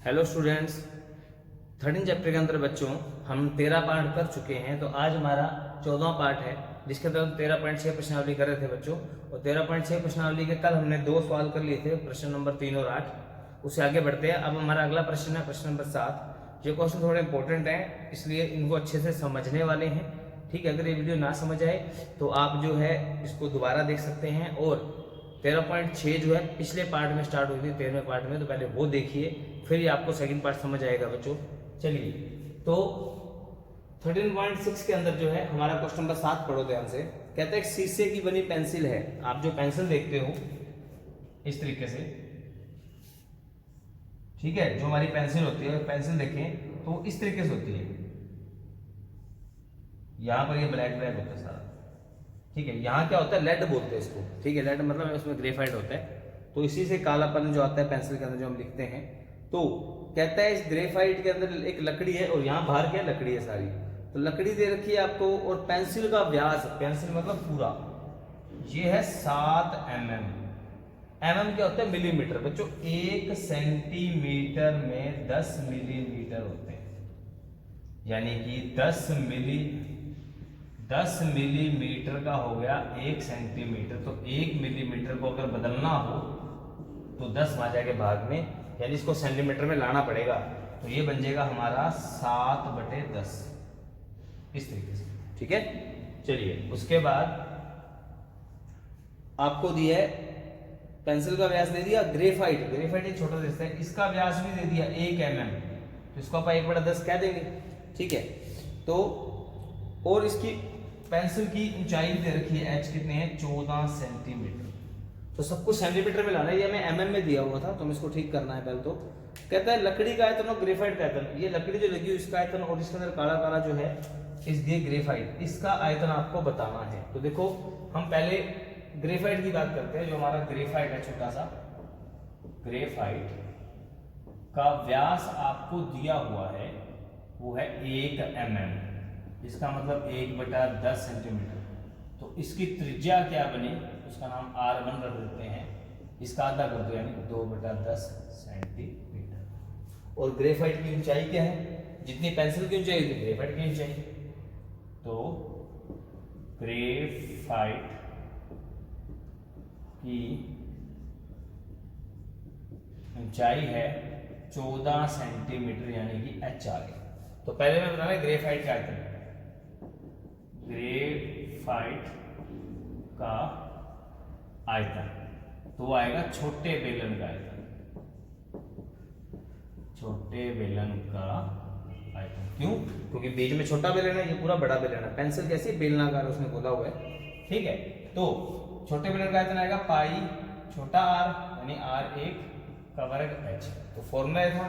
Hello students, 13 chapter के अंदर बच्चों हम 13 पार्ट कर चुके हैं। तो आज हमारा 14वां पार्ट है, जिसके अंदर हम 13.6 प्रश्नावली कर रहे थे बच्चों। और 13.6 प्रश्नावली के कल हमने 2 सवाल कर लिए थे, प्रश्न नंबर 3 और 8। उससे आगे बढ़ते हैं। अब हमारा अगला प्रश्न है प्रश्न नंबर 7। ये क्वेश्चन थोड़े इंपॉर्टेंट हैं, इसलिए इनको अच्छे से समझने वाले हैं। ठीक है, अगर ये वीडियो ना समझ आए तो आप जो है इसको दोबारा देख सकते हैं। और 13.6 जो है पिछले पार्ट में स्टार्ट हुई थी 13वें पार्ट में, तो पहले वो देखिए, फिर ही आपको सेकंड पार्ट समझ आएगा बच्चों। चलिए, तो 13.6 के अंदर जो है हमारा क्वेश्चन नंबर 7 पढ़ो ध्यान से। कहता है शीशे की बनी पेंसिल है। आप जो पेंसिल देखते हो इस तरीके से, ठीक है, जो हमारी पेंसिल होती है, पेंसिल देखें तो इस तरीके से होती है। यहां पर ये ब्लैक ब्लैक होता है सारा, ठीक है। यहाँ क्या होता है, लेड बोलते हैं इसको, ठीक है। लेड मतलब उसमें ग्रेफाइट होता है, तो इसी से कालापन जो आता है पेंसिल के अंदर जो हम लिखते हैं। तो कहता है इस ग्रेफाइट के अंदर एक लकड़ी है, और यहाँ बाहर क्या लकड़ी है सारी। तो लकड़ी दे रखी है आपको, और पेंसिल का व्यास, पेंसिल मतलब पूरा, ये है 7 mm। mm क्या होता है, मिलीमीटर बच्चों। 1 सेंटीमीटर में 10 मिलीमीटर होते हैं, यानी कि 10 मिलीमीटर का हो गया 1 सेंटीमीटर। तो 1 मिलीमीटर को अगर बदलना हो तो 10 आ जाएगा भाग में, यानी इसको सेंटीमीटर में लाना पड़ेगा। तो ये बन जाएगा हमारा 7/10 इस तरीके से, ठीक है। चलिए, उसके बाद आपको दिया है पेंसिल का व्यास दे दिया। ग्रेफाइट, ग्रेफाइट एक छोटा देता है, इसका व्यास भी दे दिया 1 mm। तो इसको आप 1/10 कह देंगे, ठीक है। तो और इसकी पेंसिल की ऊंचाई दे रखी है h कितने हैं, 14 सेंटीमीटर। तो सब कुछ सेंटीमीटर में लाना है, ये हमें mm में दिया हुआ था, तो हमें इसको ठीक करना है पहले। तो कहता है लकड़ी का आयतन और ग्रेफाइट का आयतन। ये लकड़ी जो लगी हुई इसका आयतन, और इसके अंदर काला काला जो है इस दिए ग्रेफाइट, इसका आयतन आपको बताना है। तो देखो, हम पहले ग्रेफाइट की बात करते हैं। जो हमारा ग्रेफाइट है, छोटा सा ग्रेफाइट का व्यास आपको दिया हुआ है, वो है 1 mm। इसका मतलब 1/10 सेंटीमीटर। तो इसकी त्रिज्या क्या बनी, उसका नाम R1 रख देते हैं। इसका आधा कर दो, यानी 2/10 सेंटीमीटर। और ग्रेफाइट की ऊंचाई क्या है, जितनी पेंसिल की ऊंचाई उतनी ग्रेफाइट की ऊंचाई। तो ग्रेफाइट की ऊंचाई है 14 सेंटीमीटर, यानी कि h आ गया। तो पहले मैं बताना ग्रेफाइट का आयतन। ग्रेफाइट का आयतन तो आएगा छोटे बेलन का आयतन, छोटे बेलन का आयतन। क्यों? क्योंकि बीच में छोटा बेलन है, ये पूरा बड़ा बेलन है। पेंसिल कैसी बेलनाकार उसने बोला हुआ है, ठीक है। तो छोटे बेलन का आयतन आएगा पाई छोटा r, यानी r1 का वर्ग h। तो फॉर्मूला था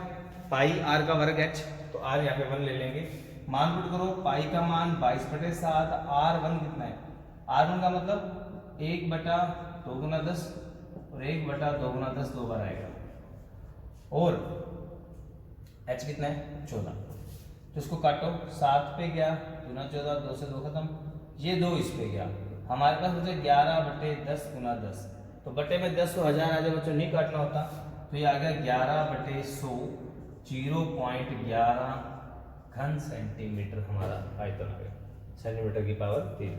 पाई r का वर्ग h। तो r यहाँ पे 1 ले लेंगे, मान पुट करो। पाई का मान 22/7, R1 कितना है, R1 का मतलब 1/2 × 10, और 1/2 × 10 2 बार आएगा। और h कितना है, 14। तो इसको काटो, 7 पे गया, 2 × 14, 2 से 2 खत्म, ये 2 इस पे गया। हमारे पास बचे 11/10 × 10। तो बटे में 10 को 1000 आ जाए बच्चों, नहीं काटना होता। तो ये आ गया 11/100, 0.11 घन सेंटीमीटर हमारा आयतन आ गया, सेंटीमीटर की पावर 3।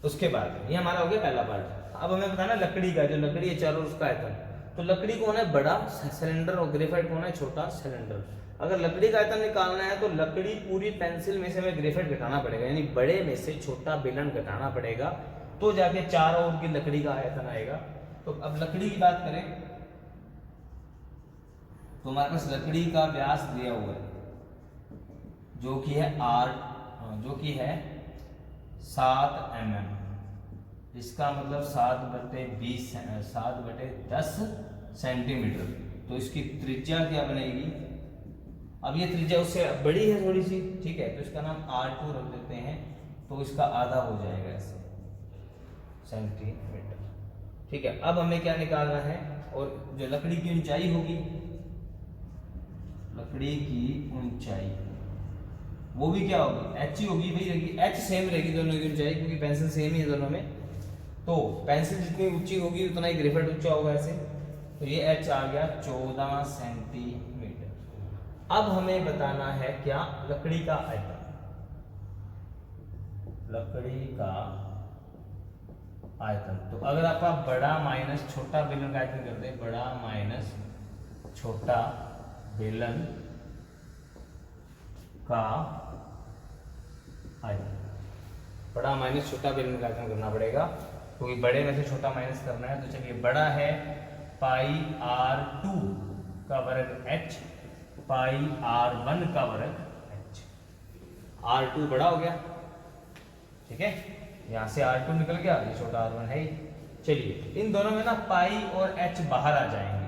उसके बाद ये हमारा हो गया पहला पार्ट। अब हमें बताना लकड़ी का, जो लकड़ी है चारों, उसका आयतन। तो लकड़ी को होना है बड़ा सिलेंडर, और ग्रेफाइट को होना है छोटा सिलेंडर। अगर लकड़ी का आयतन निकालना है तो लकड़ी पूरी पेंसिल में से हमें ग्रेफाइट घटाना पड़ेगा, यानी बड़े में से छोटा बेलन घटाना पड़ेगा, तो जाके चारों ओर की लकड़ी का आयतन आएगा। तो अब लकड़ी की बात करें तो हमारे पास लकड़ी का व्यास दिया हुआ है, जो कि है जो कि है 7 mm। इसका मतलब 7/10 सेंटीमीटर। तो इसकी त्रिज्या क्या बनेगी, अब ये त्रिज्या उससे बड़ी है थोड़ी सी, ठीक है। तो इसका नाम R2 रख देते हैं। तो इसका आधा हो जाएगा ऐसे सेंटीमीटर, ठीक है। अब हमें क्या निकालना है, और जो लकड़ी की ऊंचाई होगी, लकड़ी की ऊंचाई वो भी क्या होगी, h ही होगी, वही रहेगी, h सेम रहेगी दोनों की ऊंचाई, क्योंकि पेंसिल सेम ही है दोनों में। तो पेंसिल जितनी ऊंची होगी उतना ही ग्रेफाइट ऊंचा होगा ऐसे। तो ये h आ गया 14 सेंटीमीटर। अब हमें बताना है क्या, लकड़ी का आयतन। लकड़ी का आयतन, तो अगर आप बड़ा माइनस छोटा बेलन का आयतन करते हैं, बड़ा माइनस छोटा बेलन का आयतन, बड़ा माइनस छोटा बेलन का आयतन करना पड़ेगा क्योंकि बड़े में से छोटा माइनस करना है। तो चलिए, बड़ा है पाई r2 का वर्ग h, पाई r1 का वर्ग h। r2 बड़ा हो गया, ठीक है, यहां से r2 निकल गया, ये छोटा r1 है ही। चलिए, इन दोनों में ना पाई और h बाहर आ जाएंगे,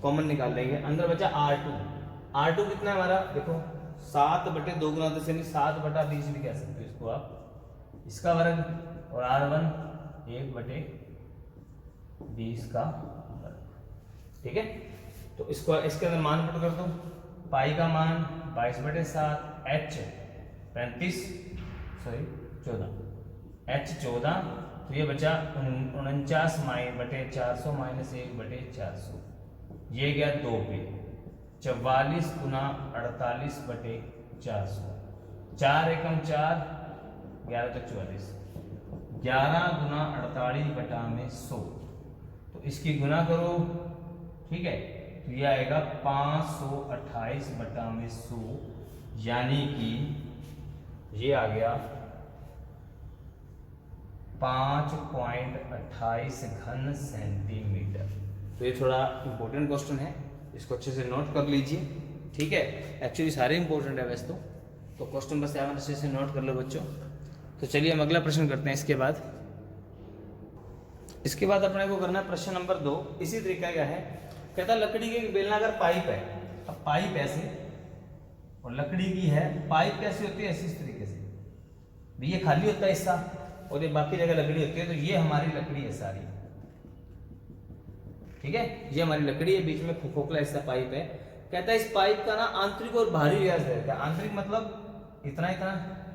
कॉमन निकाल लेंगे, अंदर बचा r2। r2 कितना है हमारा, देखो 7/2 गुना 10 यानी 7/20 भी कह सकते हो इसको आप, इसका वर्ग, और r1 1/20 का वर्ग, ठीक है। तो इसको इसके अंदर मान पुट कर दो, पाई का मान 22/7, h 14, h 14, तो ये बचा 49/400 माइनस 1/400, ये गया 2 पे, 44 गुना 48/400, 4 एकम 4, 11 तक 44, 11 गुना 48/100, तो इसकी गुना करो, ठीक है, तो ये आएगा 528/100, यानी कि ये आ गया 5.28 घन सेंटीमीटर। तो ये थोड़ा इंपॉर्टेंट क्वेश्चन है, इसको अच्छे से नोट कर लीजिए, ठीक है। एक्चुअली सारे इंपॉर्टेंट है वैसे तो क्वेश्चन बस आप अच्छे से नोट कर लो बच्चों। तो चलिए हम अगला प्रश्न करते हैं। इसके बाद अपने को करना है प्रश्न नंबर 2। इसी तरीका क्या है, कहता लकड़ी की बेलनाकार पाइप है। अब पाइप ऐसे और लकड़ी की है, पाइप कैसी होती है, ऐसी इस तरीके से, ये खाली होता है हिस्सा और ये बाकी जगह लकड़ी होती है। तो ये हमारी लकड़ी है सारी, ठीक है, ये हमारी लकड़ी है, बीच में खोखला हिस्सा पाइप है। कहता है इस पाइप का ना आंतरिक और बाहरी व्यास है। आंतरिक मतलब इतना,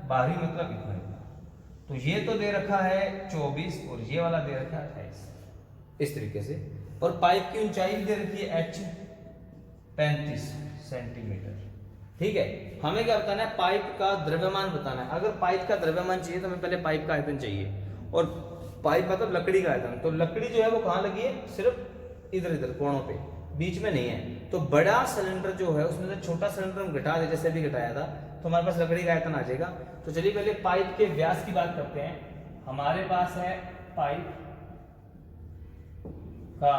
बाहरी मतलब इतना। तो ये तो दे रखा है 24 और ये वाला दे रखा है 28, इस तरीके से। और पाइप की ऊंचाई भी दे रखी है h 35 सेंटीमीटर, ठीक है। हमें क्या बताना है, पाइप का द्रव्यमान बताना है। अगर पाइप का द्रव्यमान चाहिए तो हमें पहले पाइप का आयतन चाहिए, और पाइप मतलब लकड़ी का आयतन। तो लकड़ी जो है वो कहाँ लगी है, सिर्फ इधर कोणों पे, बीच में नहीं है। तो बड़ा सिलेंडर जो है उसमें से छोटा सिलेंडर हम घटा दे, जैसे भी घटाया था, तो हमारे पास लकड़ी का आयतन आ जाएगा। तो चलिए पहले पाइप के व्यास की बात करते हैं। हमारे पास है पाइप का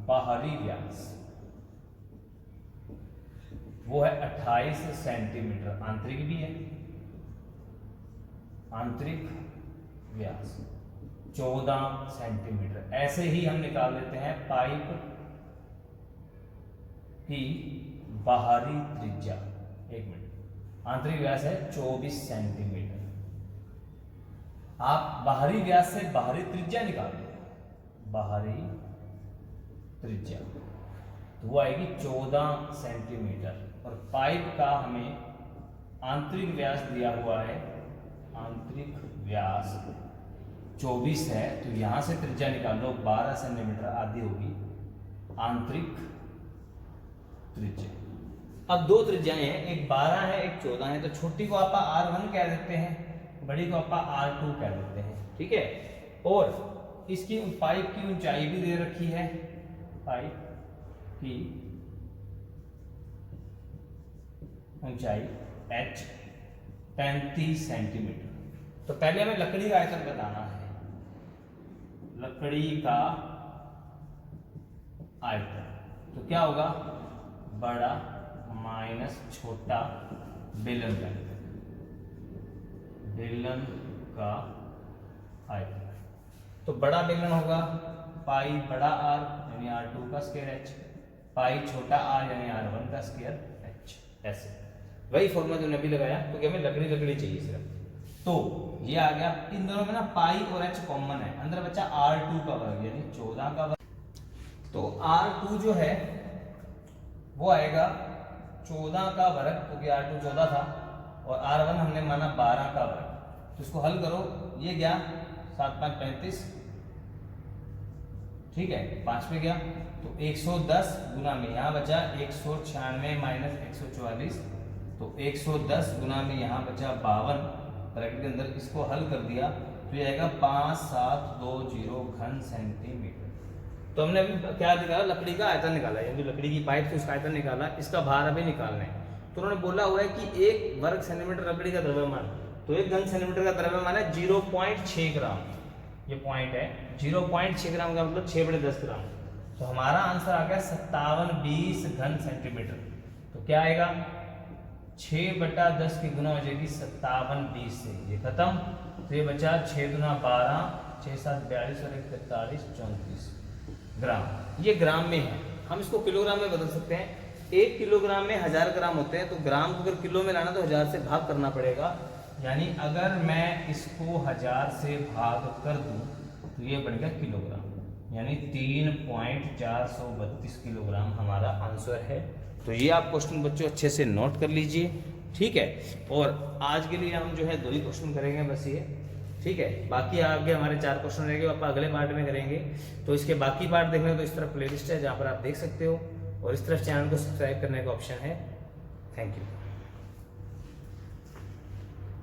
बाहरी व्यास, वो है 28 सेंटीमीटर, आंतरिक भी है, आंतरिक व्यास 14 सेंटीमीटर। ऐसे ही हम निकाल लेते हैं पाइप की बाहरी त्रिज्या, 1 मिनट, आंतरिक व्यास है 24 सेंटीमीटर। आप बाहरी व्यास से बाहरी त्रिज्या निकाल लो, बाहरी त्रिज्या तो वो आएगी 14 सेंटीमीटर। और पाइप का हमें आंतरिक व्यास दिया हुआ है, आंतरिक व्यास 24 है, तो यहां से त्रिज्या निकाल लो, 12 सेंटीमीटर आधी होगी आंतरिक त्रिज्या। अब 2 त्रिज्याएं हैं, एक 12 है, एक 14 है। तो छोटी को आप R1 कह देते हैं, बड़ी को आप R2 कह देते हैं, ठीक है। और इसकी पाइप की ऊंचाई भी दे रखी है, पाइप की ऊंचाई h 35 सेंटीमीटर। तो पहले हमें लकड़ी का आयतन बताना है, लकड़ी का आयतन। तो क्या होगा, बड़ा माइनस छोटा बेलन का आयतन, बेलन का आयतन। तो बड़ा बेलन होगा पाई बड़ा R यानी R2 का स्क्वायर h, पाई छोटा r यानी R1 का स्क्वायर h। ऐसे वही फॉर्मूला जो अभी लगाया, क्योंकि हमें लकड़ी चाहिए सिर्फ। तो ये आ गया, इन दोनों में ना पाई और h कॉमन है, अंदर बचा R2 का वर्ग यानी 14 का वर्ग। तो R2 जो है वो आएगा 14 का वर्ग, क्योंकि R2 14 था, और R1 हमने माना 12 का वर्ग। तो इसको हल करो, ये गया 7 5 35, ठीक है 5 पे गया तो 110 गुना में यहाँ बचा 196 माइनस 144, तो 110 गुना में यहाँ बचा 52 ब्रैकेट के अंदर, इसको हल कर दिया तो ये आएगा 5720 घन सेंटीमीटर। तो हमने अभी क्या निकाला, लकड़ी का आयतन निकाला, यानी जो लकड़ी की पाइप थी उसका आयतन निकाला, इसका भार अभी निकालना है। तो उन्होंने बोला हुआ है कि 1 वर्ग सेंटीमीटर लकड़ी का द्रव्यमान, तो 1 घन सेंटीमीटर का द्रव्यमान है 0.6 ग्राम, ये पॉइंट है 0.6 ग्राम का मतलब 6/10 ग्राम। तो हमारा आंसर आ गया 5720 घन सेंटीमीटर। तो क्या आएगा 6/10 की गुना हो जाएगी 5720 से, ये खत्म। तो ये बचा 6 दूना 12, 6 7 42 और 1 43 34 ग्राम। ये ग्राम में है, हम इसको किलोग्राम में बदल सकते हैं। 1 किलोग्राम में 1000 ग्राम होते हैं, तो ग्राम को अगर किलो में लाना तो 1000 से भाग करना पड़ेगा। यानी अगर मैं इसको 1000 से भाग कर दूं तो ये बन गया किलोग्राम, यानी 3.432 किलोग्राम हमारा आंसर है। तो ये आप क्वेश्चन बच्चों अच्छे से नोट कर लीजिए, ठीक है। और आज के लिए हम जो है 2 ही क्वेश्चन करेंगे बस ये, ठीक है। बाकी आगे हमारे 4 क्वेश्चन रहेंगे, आप अगले पार्ट में करेंगे। तो इसके बाकी पार्ट देखने तो इस तरफ प्लेलिस्ट है जहाँ पर आप देख सकते हो, और इस तरफ चैनल को सब्सक्राइब करने का ऑप्शन है। Thank you.